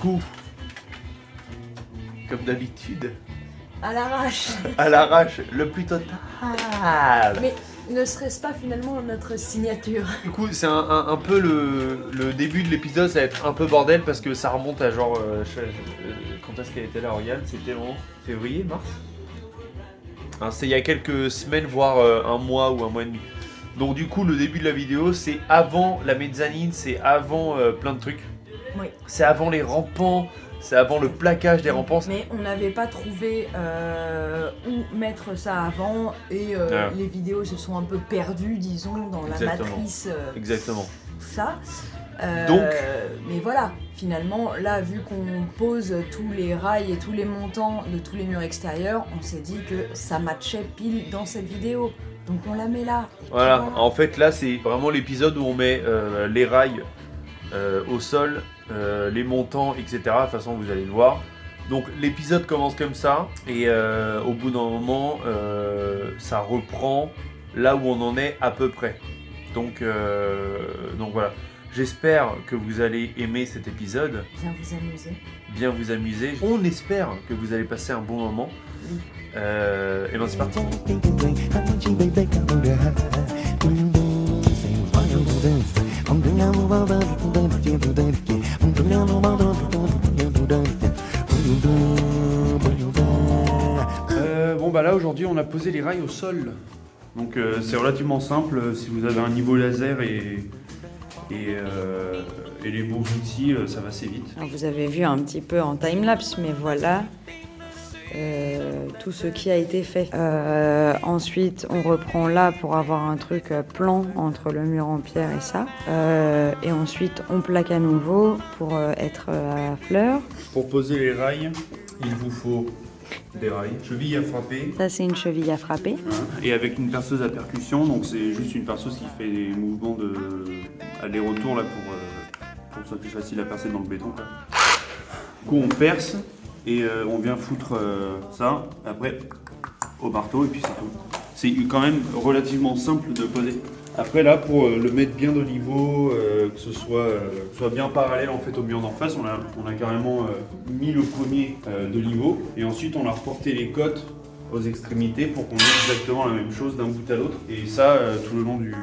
coup, comme d'habitude, À l'arrache. à l'arrache, le plus total. Mais ne serait-ce pas finalement notre signature? Du coup, c'est un peu le début de l'épisode, ça va être un peu bordel parce que ça remonte à genre. Quand est-ce qu'elle était là, Oriane? C'était en février, mars? Hein, c'est il y a quelques semaines, voire un mois ou un mois et demi. Donc, du coup, le début de la vidéo, c'est avant la mezzanine, c'est avant plein de trucs. Oui. C'est avant les rampants, c'est avant le plaquage des rampants. Mais on n'avait pas trouvé où mettre ça avant et les vidéos se sont un peu perdues, disons, dans la Exactement. matrice. Exactement. Tout ça. Donc. Mais voilà, finalement, là, vu qu'on pose tous les rails et tous les montants de tous les murs extérieurs, on s'est dit que ça matchait pile dans cette vidéo. Donc on la met là. Voilà, en fait là c'est vraiment l'épisode où on met les rails au sol, les montants, etc. De toute façon vous allez le voir. Donc l'épisode commence comme ça et au bout d'un moment ça reprend là où on en est à peu près. Donc voilà. J'espère que vous allez aimer cet épisode. Bien vous amuser. Bien vous amuser. On espère que vous allez passer un bon moment. Oui. Et ben c'est parti. Bon bah là aujourd'hui on a posé les rails au sol. Donc c'est relativement simple si vous avez un niveau laser et les bons outils, ça va assez vite. Alors, vous avez vu un petit peu en timelapse, mais voilà tout ce qui a été fait. Ensuite, on reprend là pour avoir un truc plan entre le mur en pierre et ça. Et ensuite, on plaque à nouveau pour être à fleur. Pour poser les rails, il vous faut des rails, cheville à frapper. Ça, c'est une cheville à frapper. Et avec une perceuse à percussion, donc c'est juste une perceuse qui fait des mouvements de aller-retour là pour que ce soit plus facile à percer dans le béton. Quoi. Du coup, on perce et on vient foutre ça après au marteau et puis c'est tout. C'est quand même relativement simple de poser. Après là, pour le mettre bien de niveau, que ce soit bien parallèle en fait au mur d'en face, on a carrément mis le premier de niveau et ensuite on a reporté les côtes aux extrémités pour qu'on ait exactement la même chose d'un bout à l'autre et ça tout le long du mur.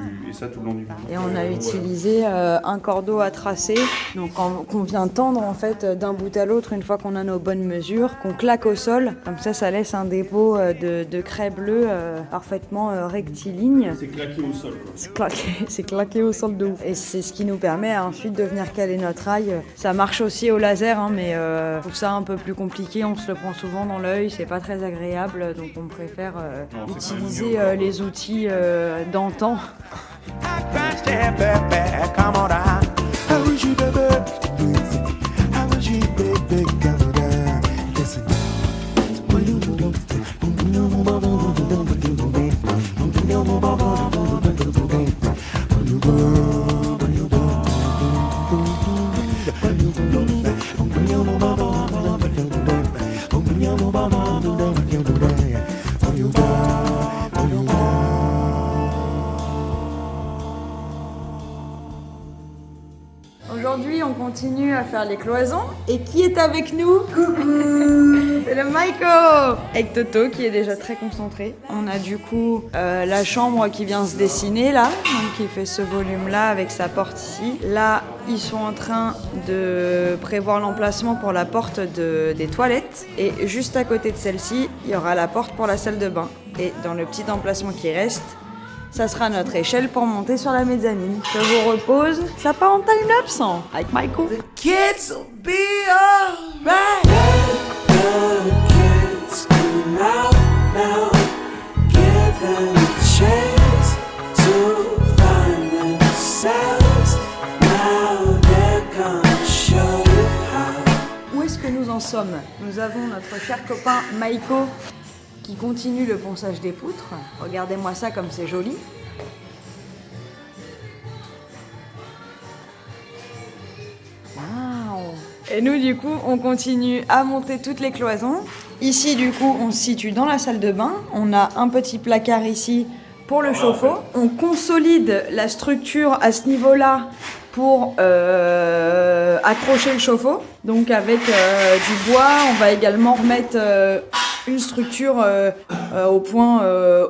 Et on a utilisé un cordeau à tracer, donc qu'on vient tendre en fait d'un bout à l'autre une fois qu'on a nos bonnes mesures, qu'on claque au sol. Comme ça laisse un dépôt de craie bleue parfaitement rectiligne. C'est claqué au sol quoi. C'est claqué au sol de ouf. Et c'est ce qui nous permet ensuite de venir caler notre rail. Ça marche aussi au laser, hein, mais je trouve ça un peu plus compliqué. On se le prend souvent dans l'œil, c'est pas très agréable, donc on préfère utiliser les outils d'antan. Aujourd'hui, on continue à faire les cloisons. Et qui est avec nous? Coucou! C'est le Maiko! Avec Toto qui est déjà très concentré. On a du coup la chambre qui vient se dessiner là, donc qui fait ce volume-là avec sa porte ici. Là, ils sont en train de prévoir l'emplacement pour la porte des toilettes. Et juste à côté de celle-ci, il y aura la porte pour la salle de bain. Et dans le petit emplacement qui reste, ça sera notre échelle pour monter sur la mezzanine. Je vous repose. Ça part en time-lapse avec Maiko. The kids will be alright. The kids come out now. Give them a chance to find themselves. Now they're gonna show you how. Où est-ce que nous en sommes? Nous avons notre cher copain Maiko qui continue le ponçage des poutres. Regardez-moi ça comme c'est joli. Waouh! Et nous, du coup, on continue à monter toutes les cloisons. Ici, du coup, on se situe dans la salle de bain. On a un petit placard ici pour le chauffe-eau. On consolide la structure à ce niveau-là pour accrocher le chauffe-eau. Donc avec du bois, on va également remettre une structure au point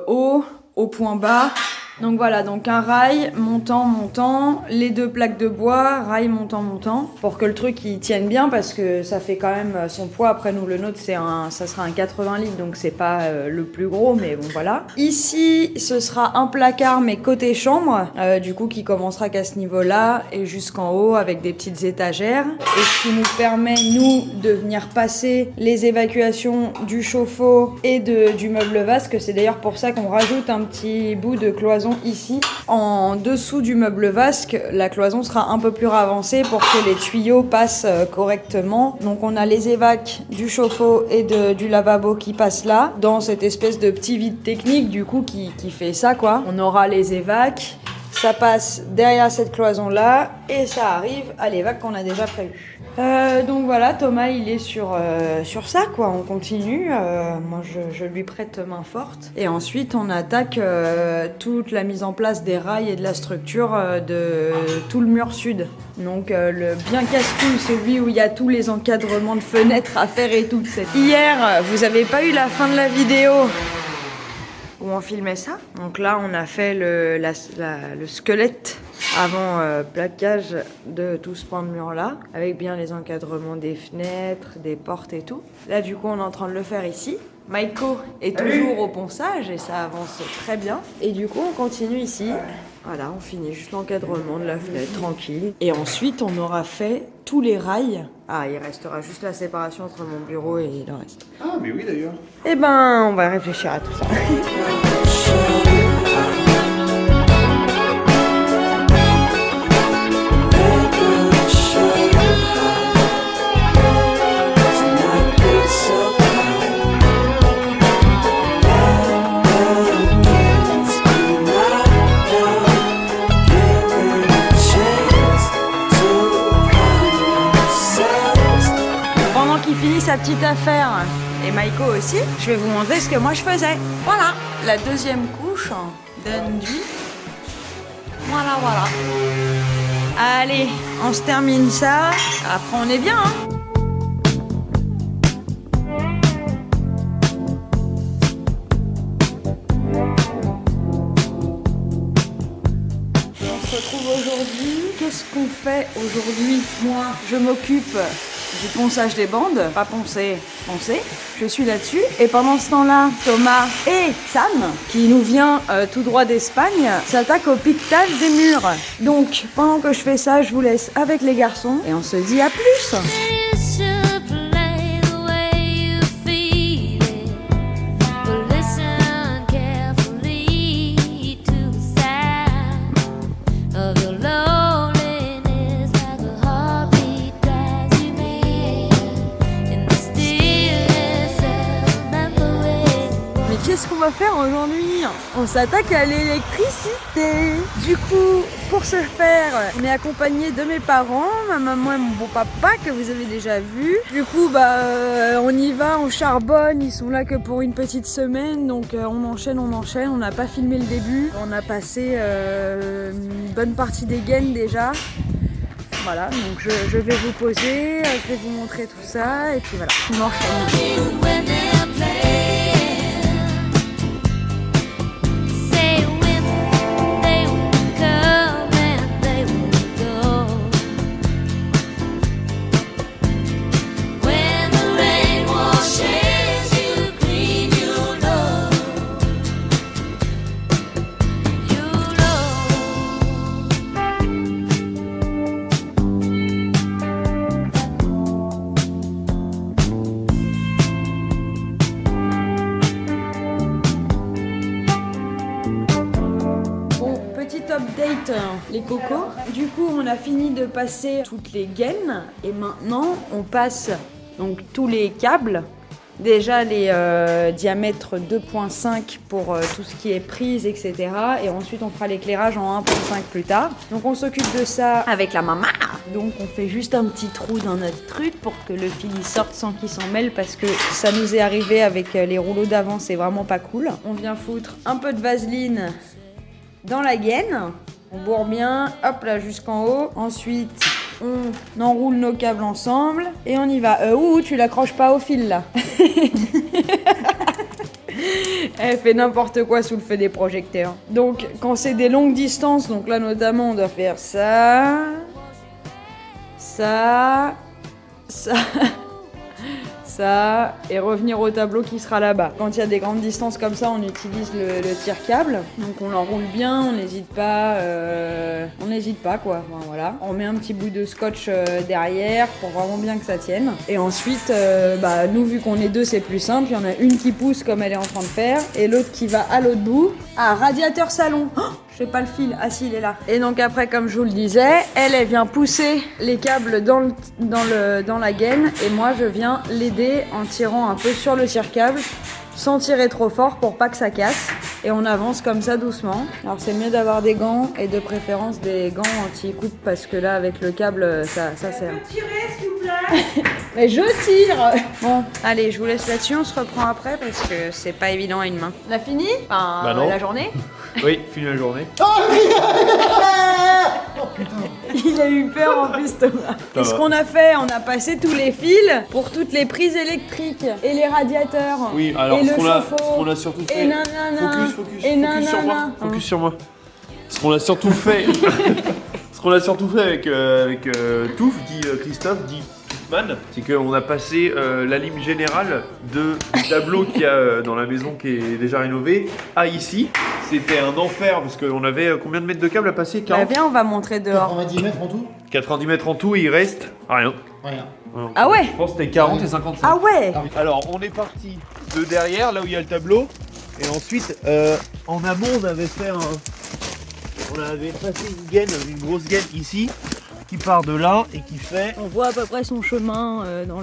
haut, au point bas. Donc voilà, donc un rail montant, les 2 plaques de bois, rail montant, pour que le truc il tienne bien parce que ça fait quand même son poids. Après nous le nôtre ça sera un 80 litres donc c'est pas le plus gros mais bon voilà. Ici ce sera un placard mais côté chambre, du coup qui commencera qu'à ce niveau là et jusqu'en haut avec des petites étagères. Et ce qui nous permet nous de venir passer les évacuations du chauffe-eau et du meuble vasque. C'est d'ailleurs pour ça qu'on rajoute un petit bout de cloison ici. En dessous du meuble vasque, la cloison sera un peu plus avancée pour que les tuyaux passent correctement. Donc on a les évacs du chauffe-eau et du lavabo qui passent là, dans cette espèce de petit vide technique du coup qui fait ça quoi. On aura les évacs, ça passe derrière cette cloison là et ça arrive à l'évac qu'on a déjà prévu. Donc voilà, Thomas il est sur ça quoi, on continue, moi je lui prête main forte et ensuite on attaque toute la mise en place des rails et de la structure de tout le mur sud. Donc le bien casse-couille, celui où il y a tous les encadrements de fenêtres à faire et tout. Hier, vous avez pas eu la fin de la vidéo où on filmait ça. Donc là on a fait le squelette avant plaquage de tout ce pan de mur là, avec bien les encadrements des fenêtres, des portes et tout. Là du coup on est en train de le faire ici. Maïko est toujours au ponçage et ça avance très bien. Et du coup on continue ici. Voilà, on finit juste l'encadrement de la fenêtre, tranquille. Et ensuite on aura fait tous les rails. Ah, il restera juste la séparation entre mon bureau et le reste. Ah, mais oui d'ailleurs. Eh ben, on va réfléchir à tout ça. Sa petite affaire et Maïko aussi, je vais vous montrer ce que moi je faisais. Voilà, la deuxième couche d'enduit. Voilà. Allez, on se termine ça. Après on est bien. On se retrouve aujourd'hui. Qu'est-ce qu'on fait aujourd'hui? Moi, je m'occupe du ponçage des bandes, pas poncer. Je suis là-dessus. Et pendant ce temps-là, Thomas et Sam, qui nous vient tout droit d'Espagne, s'attaquent au piquetage des murs. Donc, pendant que je fais ça, je vous laisse avec les garçons et on se dit à plus. Qu'est-ce qu'on va faire aujourd'hui? On s'attaque à l'électricité. Du coup, pour ce faire, on est accompagné de mes parents, ma maman et mon beau-papa que vous avez déjà vu. Du coup, on y va, on charbonne. Ils sont là que pour une petite semaine, donc on enchaîne. On n'a pas filmé le début. On a passé une bonne partie des gaines déjà. Voilà, donc je vais vous poser, je vais vous montrer tout ça et puis voilà, on enchaîne. Update les cocos. Du coup, on a fini de passer toutes les gaines et maintenant on passe donc tous les câbles. Déjà les diamètres 2.5 pour tout ce qui est prise, etc. Et ensuite on fera l'éclairage en 1.5 plus tard. Donc on s'occupe de ça avec la maman. Donc on fait juste un petit trou dans notre truc pour que le fil sorte sans qu'il s'en mêle parce que ça nous est arrivé avec les rouleaux d'avant, c'est vraiment pas cool. On vient foutre un peu de vaseline dans la gaine. On bourre bien, hop là jusqu'en haut. Ensuite, on enroule nos câbles ensemble et on y va. Tu l'accroches pas au fil là. Elle fait n'importe quoi sous le feu des projecteurs. Donc quand c'est des longues distances, donc là notamment on doit faire ça, ça, ça, et revenir au tableau qui sera là-bas. Quand il y a des grandes distances comme ça, on utilise le tire-câble. Donc on l'enroule bien, on n'hésite pas quoi. Enfin, voilà. On met un petit bout de scotch derrière pour vraiment bien que ça tienne. Et ensuite, nous vu qu'on est deux, c'est plus simple. Il y en a une qui pousse comme elle est en train de faire, et l'autre qui va à l'autre bout. Ah, radiateur salon. Je sais pas le fil. Ah si, il est là. Et donc après, comme je vous le disais, elle vient pousser les câbles dans la gaine, et moi je viens l'aider en tirant un peu sur le tire-câble, sans tirer trop fort pour pas que ça casse. Et on avance comme ça doucement. Alors c'est mieux d'avoir des gants, et de préférence des gants anti-coupe, parce que là avec le câble ça sert. Tirez s'il vous plaît. Mais je tire. Bon, allez, je vous laisse là-dessus, on se reprend après parce que c'est pas évident à une main. On a fini? Enfin, Bah non. la journée? Oui, fini la journée. Il a eu peur en plus, Thomas. Qu'est-ce qu'on a fait? On a passé tous les fils pour toutes les prises électriques et les radiateurs. Oui, alors et ce le qu'on chauffe-eau. a surtout fait. Et nanana. Focus Et sur moi. nanana. Focus sur moi. Ce qu'on a surtout fait. Ce qu'on a surtout fait avec Touf, dit Christophe, dit Toufman, c'est qu'on a passé la ligne générale du tableau qu'il y a dans la maison qui est déjà rénovée à ici. C'était un enfer parce qu'on avait combien de mètres de câble à passer? 40 Viens, on va montrer dehors. 90 mètres en tout? 90 mètres en tout et il reste rien. Rien. Ah ouais? Je pense que c'était 40 et 55. Ah ouais? Alors on est parti de derrière, là où il y a le tableau. Et ensuite, en amont, on avait passé une gaine, une grosse gaine ici, qui part de là et qui fait... On voit à peu près son chemin dans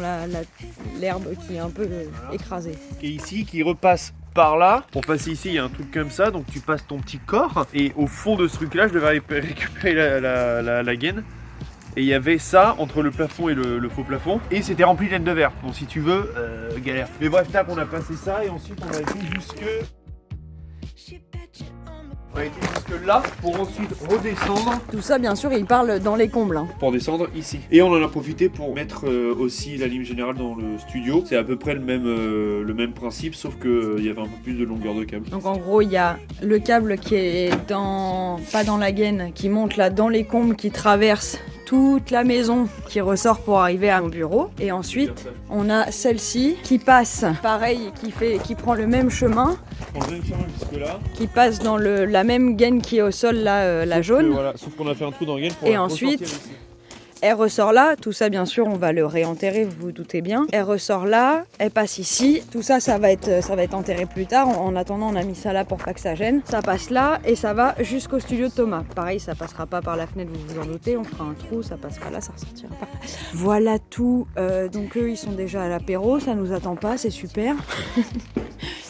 l'herbe qui est un peu écrasée. Et ici, qui repasse par là. Pour passer ici, il y a un truc comme ça, donc tu passes ton petit corps. Et au fond de ce truc-là, je devais récupérer la gaine. Et il y avait ça entre le plafond et le faux plafond. Et c'était rempli de laine de verre. Donc si tu veux, galère. Mais bref, tac, on a passé ça et ensuite on a été jusque... On a été jusque là pour ensuite redescendre. Tout ça, bien sûr, il parle dans les combles. Hein. Pour descendre ici. Et on en a profité pour mettre aussi la lime générale dans le studio. C'est à peu près le même principe, sauf qu'il y avait un peu plus de longueur de câble. Donc en gros, il y a le câble qui est pas dans la gaine, qui monte là dans les combles, qui traverse toute la maison, qui ressort pour arriver à mon bureau. Et ensuite, on a celle-ci qui passe, pareil, qui prend le même chemin, qui passe dans la même gaine qui est au sol là, la jaune. Voilà, sauf qu'on a fait un trou dans la gaine pour Et la ensuite, ressortir ici. Elle ressort là, tout ça bien sûr on va le réenterrer, vous vous doutez bien. Elle ressort là, elle passe ici, tout ça ça va être enterré plus tard. En attendant on a mis ça là pour pas que ça gêne. Ça passe là et ça va jusqu'au studio de Thomas. Pareil, ça passera pas par la fenêtre, vous vous en doutez, on fera un trou, ça passera là, ça ressortira pas. Voilà tout, donc eux ils sont déjà à l'apéro, ça nous attend pas, c'est super.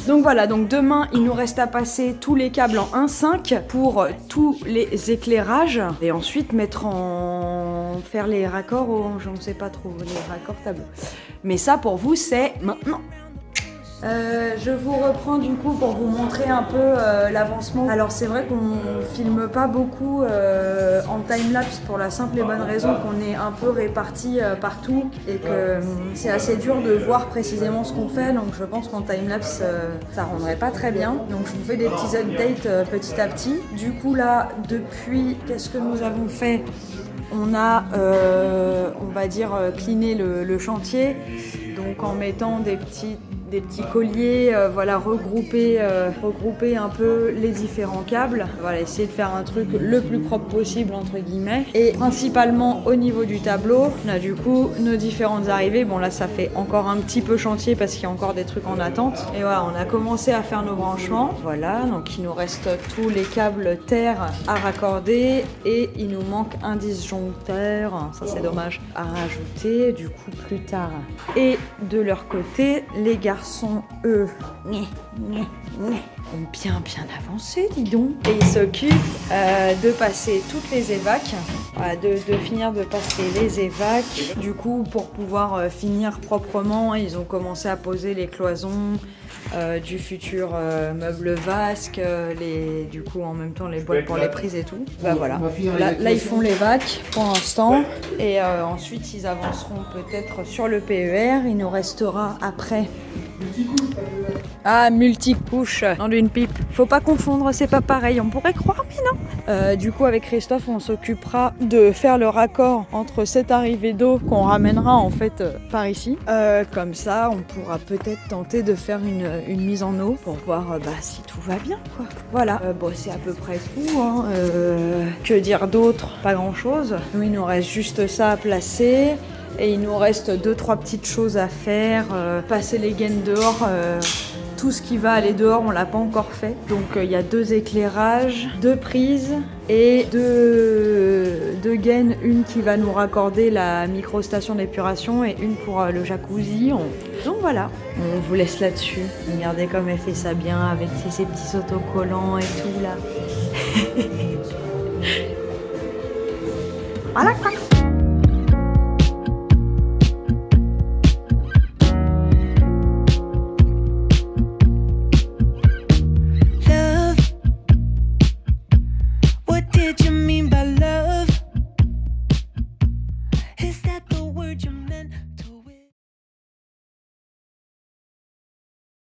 Donc voilà, donc demain il nous reste à passer tous les câbles en 1.5 pour tous les éclairages et ensuite faire les raccords je ne sais pas trop, les raccords tableau. Mais ça pour vous c'est maintenant. Je vous reprends du coup pour vous montrer un peu l'avancement. Alors c'est vrai qu'on filme pas beaucoup en timelapse pour la simple et bonne raison qu'on est un peu répartis partout et que c'est assez dur de voir précisément ce qu'on fait, donc je pense qu'en timelapse ça rendrait pas très bien. Donc je vous fais des petits updates petit à petit. Du coup là, depuis, qu'est-ce que nous avons fait? On a, on va dire, cleané le chantier, donc en mettant des petits colliers, voilà, regrouper un peu les différents câbles. Voilà, essayer de faire un truc le plus propre possible entre guillemets. Et principalement au niveau du tableau, on a du coup nos différentes arrivées. Bon là ça fait encore un petit peu chantier parce qu'il y a encore des trucs en attente. Et voilà, on a commencé à faire nos branchements. Voilà, donc il nous reste tous les câbles terre à raccorder et il nous manque un disjoncteur, ça c'est dommage, à rajouter du coup plus tard. Et de leur côté, les gars garçons, eux, ont bien avancé, dis donc. Et ils s'occupent de passer toutes les évacs, de finir de passer les évacs. Du coup, pour pouvoir finir proprement, ils ont commencé à poser les cloisons du futur meuble vasque, du coup en même temps les boîtes pour les prises et tout. Bah voilà. Là ils font les vacs pour l'instant et ensuite ils avanceront peut-être sur le PER. Il nous restera après. Ah, multicouche dans une pipe. Faut pas confondre, c'est pas pareil. On pourrait croire, mais non. Du coup, avec Christophe, on s'occupera de faire le raccord entre cette arrivée d'eau qu'on ramènera en fait par ici. Comme ça, on pourra peut-être tenter de faire une mise en eau pour voir si tout va bien, quoi. Voilà. Bon, c'est à peu près tout. Hein. Que dire d'autre? Pas grand-chose. Nous, il nous reste juste ça à placer. Et il nous reste 2-3 petites choses à faire, passer les gaines dehors, tout ce qui va aller dehors on l'a pas encore fait. Donc il y a 2 éclairages, 2 prises et 2 gaines, une qui va nous raccorder la micro-station d'épuration et une pour le jacuzzi. Donc voilà, on vous laisse là-dessus. Regardez comme elle fait ça bien avec ses petits autocollants et tout là. Voilà quoi.